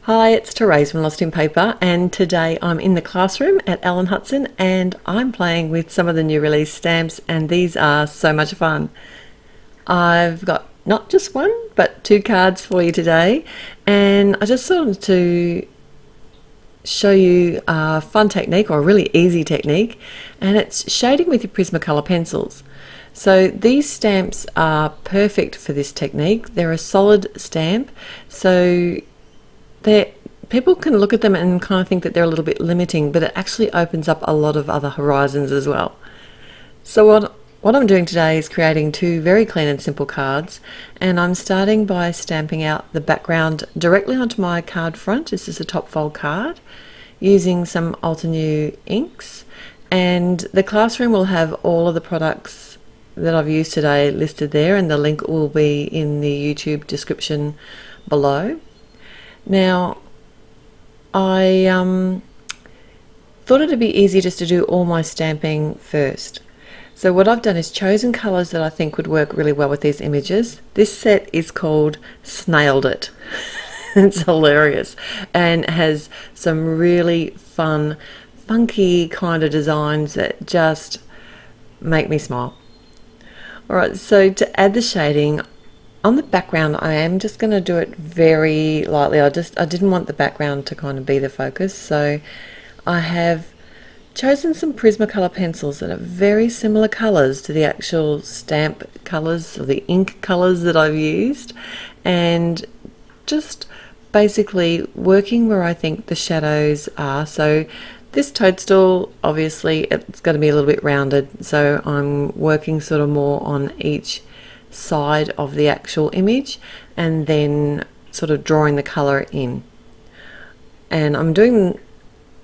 Hi, it's Therese from Lostinpaper, and today I'm in the classroom at Ellen Hutson and I'm playing with some of the new release stamps, and these are so much fun. I've got not just one but two cards for you today, and I just wanted to show you a fun technique, or a really easy technique, and it's shading with your Prismacolor pencils. So these stamps are perfect for this technique. They're a solid stamp, so people can look at them and kind of think that they're a little bit limiting, but it actually opens up a lot of other horizons as well. So what I'm doing today is creating two very clean and simple cards, and I'm starting by stamping out the background directly onto my card front. This is a top fold card using some Ultra New inks, and the classroom will have all of the products that I've used today listed there, and the link will be in the YouTube description below. Now, I thought it'd be easier just to do all my stamping first. So what I've done is chosen colours that I think would work really well with these images. This set is called Snailed It. It's hilarious and has some really fun, funky kind of designs that just make me smile. Alright, so to add the shading, on the background, I am just going to do it very lightly. I didn't want the background to kind of be the focus, so I have chosen some Prismacolor pencils that are very similar colours to the actual stamp colours or the ink colours that I've used, and just basically working where I think the shadows are. So this toadstool, obviously it's going to be a little bit rounded, so I'm working sort of more on each side of the actual image and then sort of drawing the color in. And I'm doing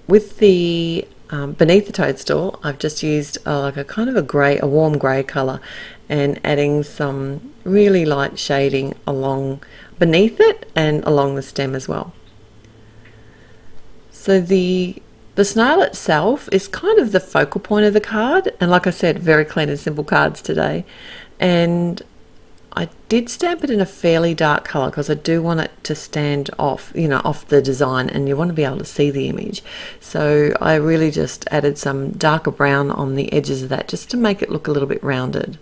with the beneath the toadstool, I've just used like a kind of a warm grey color, and adding some really light shading along beneath it and along the stem as well. So the snail itself is kind of the focal point of the card, and like I said, very clean and simple cards today. And I did stamp it in a fairly dark colour because I do want it to stand off, off the design, and you want to be able to see the image. So I really just added some darker brown on the edges of that just to make it look a little bit rounded.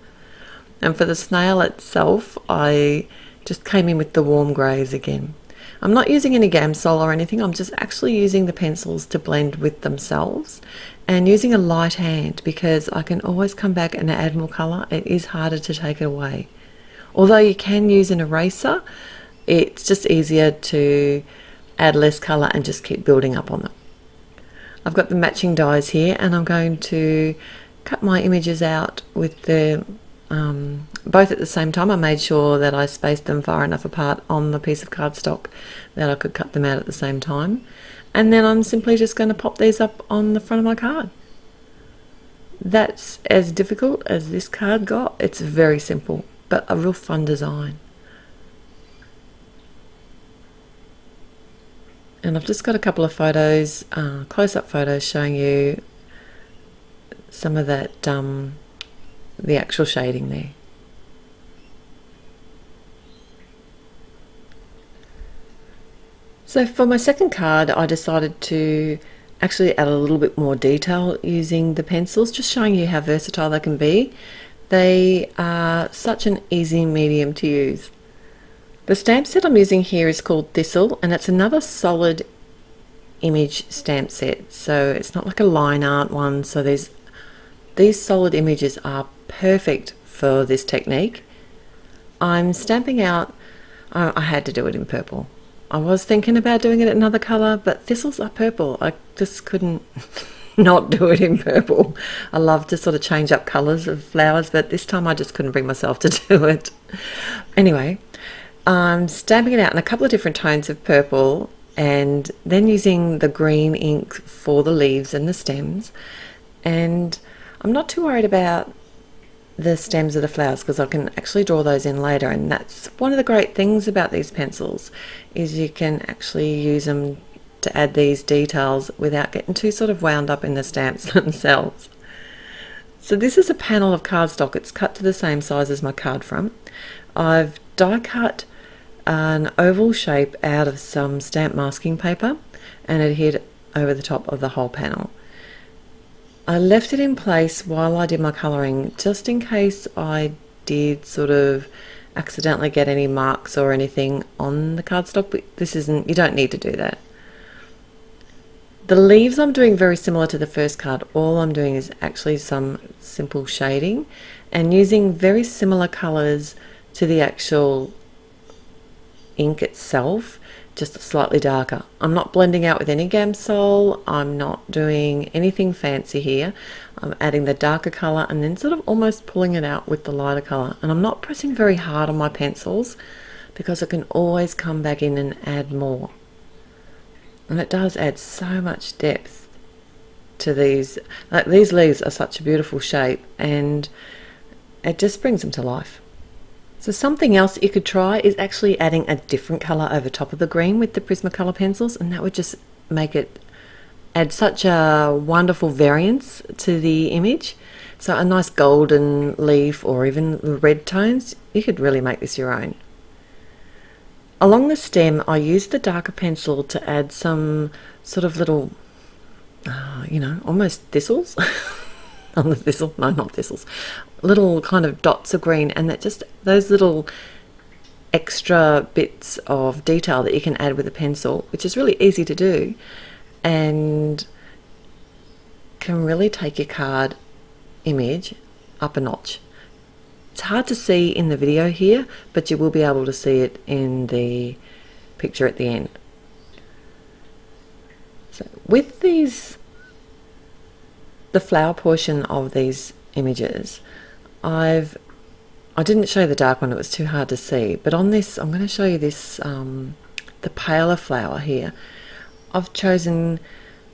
And for the snail itself, I just came in with the warm greys again. I'm not using any Gamsol or anything, I'm just actually using the pencils to blend with themselves and using a light hand, because I can always come back and add more colour. It is harder to take it away. Although you can use an eraser, it's just easier to add less colour and just keep building up on them. I've got the matching dies here, and I'm going to cut my images out with the both at the same time. I made sure that I spaced them far enough apart on the piece of cardstock that I could cut them out at the same time. And then I'm simply just going to pop these up on the front of my card. That's as difficult as this card got. It's very simple, but a real fun design. And I've just got a couple of photos, close-up photos, showing you some of that, the actual shading there. So for my second card, I decided to actually add a little bit more detail using the pencils, just showing you how versatile they can be. They are such an easy medium to use. The stamp set I'm using here is called Thistle, and it's another solid image stamp set. So it's not like a line art one. So these solid images are perfect for this technique. I'm stamping out, I had to do it in purple. I was thinking about doing it in another colour, but thistles are purple. I just couldn't not do it in purple. I love to sort of change up colours of flowers, but this time I just couldn't bring myself to do it. Anyway, I'm stamping it out in a couple of different tones of purple, and then using the green ink for the leaves and the stems. And I'm not too worried about the stems of the flowers because I can actually draw those in later, and that's one of the great things about these pencils, is you can actually use them to add these details without getting too sort of wound up in the stamps themselves. So this is a panel of cardstock. It's cut to the same size as my card front. I've die cut an oval shape out of some stamp masking paper and adhered over the top of the whole panel. I left it in place while I did my colouring just in case I did sort of accidentally get any marks or anything on the cardstock, but you don't need to do that. The leaves I'm doing very similar to the first card. All I'm doing is actually some simple shading and using very similar colours to the actual ink itself, just slightly darker. I'm not blending out with any Gamsol, I'm not doing anything fancy here. I'm adding the darker colour and then sort of almost pulling it out with the lighter colour. And I'm not pressing very hard on my pencils because I can always come back in and add more. And it does add so much depth to these. Like, these leaves are such a beautiful shape and it just brings them to life. So something else you could try is actually adding a different colour over top of the green with the Prismacolor pencils, and that would just make it add such a wonderful variance to the image. So a nice golden leaf or even red tones, you could really make this your own. Along the stem, I used the darker pencil to add some sort of little, almost thistles. On the thistle, no, not thistles. Little kind of dots of green, and that just those little extra bits of detail that you can add with a pencil, which is really easy to do, and can really take your card image up a notch. It's hard to see in the video here, but you will be able to see it in the picture at the end. So with these, the flower portion of these images, I didn't show the dark one, it was too hard to see, but on this I'm going to show you this, the paler flower here. I've chosen,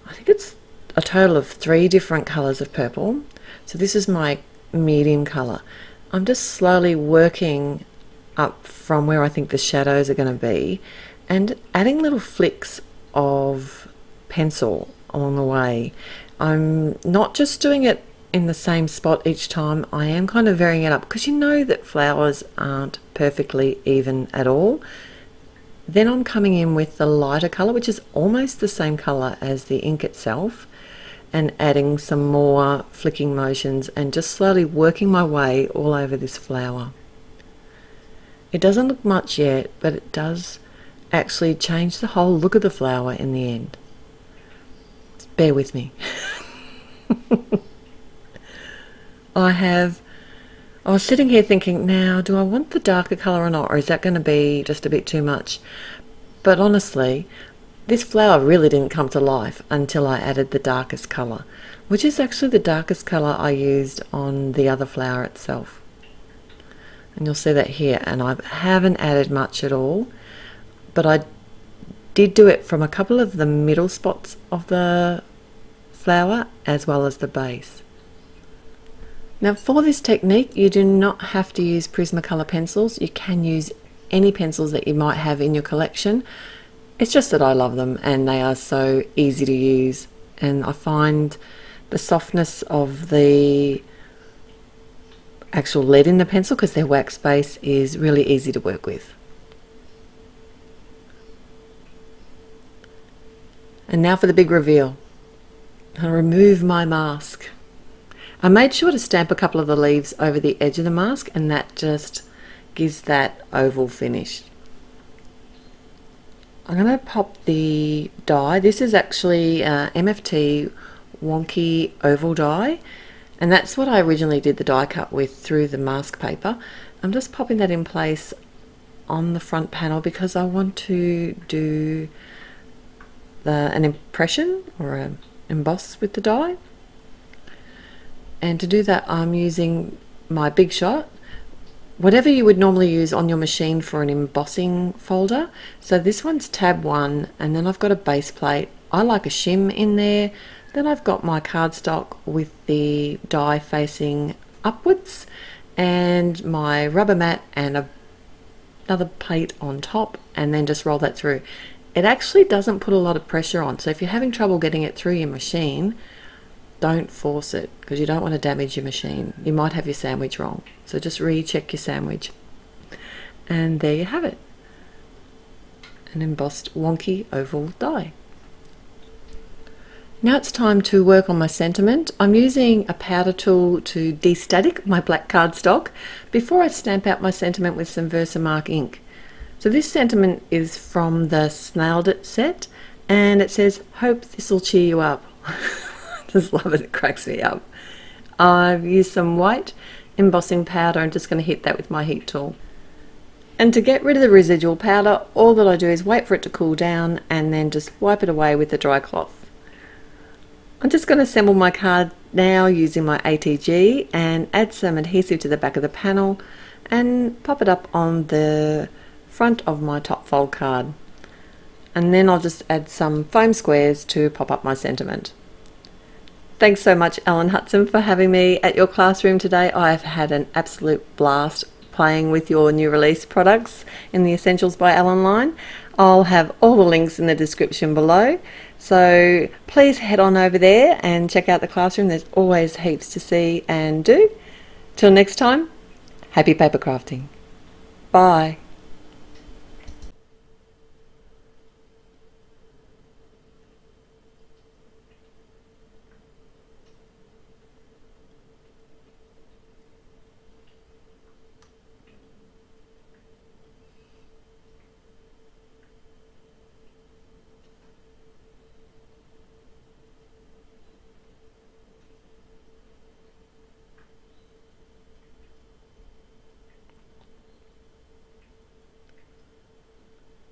I think it's a total of 3 different colours of purple. So this is my medium colour. I'm just slowly working up from where I think the shadows are going to be and adding little flicks of pencil along the way. I'm not just doing it in the same spot each time, I am kind of varying it up because you know that flowers aren't perfectly even at all. Then I'm coming in with the lighter colour, which is almost the same colour as the ink itself, and adding some more flicking motions and just slowly working my way all over this flower. It doesn't look much yet, but it does actually change the whole look of the flower in the end. Just bear with me. I was sitting here thinking, now do I want the darker colour or not, or is that going to be just a bit too much? But honestly, this flower really didn't come to life until I added the darkest colour, which is actually the darkest colour I used on the other flower itself. And you'll see that here, and I haven't added much at all, but I did do it from a couple of the middle spots of the flower as well as the base. Now for this technique you do not have to use Prismacolor pencils, you can use any pencils that you might have in your collection. It's just that I love them and they are so easy to use, and I find the softness of the actual lead in the pencil, because their wax base is really easy to work with. And now for the big reveal. I'll remove my mask. I made sure to stamp a couple of the leaves over the edge of the mask, and that just gives that oval finish. I'm going to pop the die. This is actually MFT wonky oval die, and that's what I originally did the die cut with through the mask paper. I'm just popping that in place on the front panel because I want to do an impression or an emboss with the die. And to do that I'm using my Big Shot, whatever you would normally use on your machine for an embossing folder. So this one's tab 1, and then I've got a base plate. I like a shim in there. Then I've got my cardstock with the die facing upwards, and my rubber mat and another plate on top, and then just roll that through. It actually doesn't put a lot of pressure on, so if you're having trouble getting it through your machine, don't force it, because you don't want to damage your machine. You might have your sandwich wrong, so just recheck your sandwich. And there you have it. an embossed wonky oval die. Now it's time to work on my sentiment. I'm using a powder tool to de-static my black cardstock before I stamp out my sentiment with some Versamark ink. So this sentiment is from the Snailed It set, and it says, "Hope this will cheer you up." I just love it, it cracks me up. I've used some white embossing powder. I'm just going to hit that with my heat tool. And to get rid of the residual powder, all that I do is wait for it to cool down and then just wipe it away with a dry cloth. I'm just going to assemble my card now using my ATG and add some adhesive to the back of the panel and pop it up on the front of my top fold card. And then I'll just add some foam squares to pop up my sentiment. Thanks so much, Ellen Hutson, for having me at your classroom today. I've had an absolute blast playing with your new release products in the Essentials by Ellen line. I'll have all the links in the description below, so please head on over there and check out the classroom. There's always heaps to see and do. Till next time, happy paper crafting. Bye.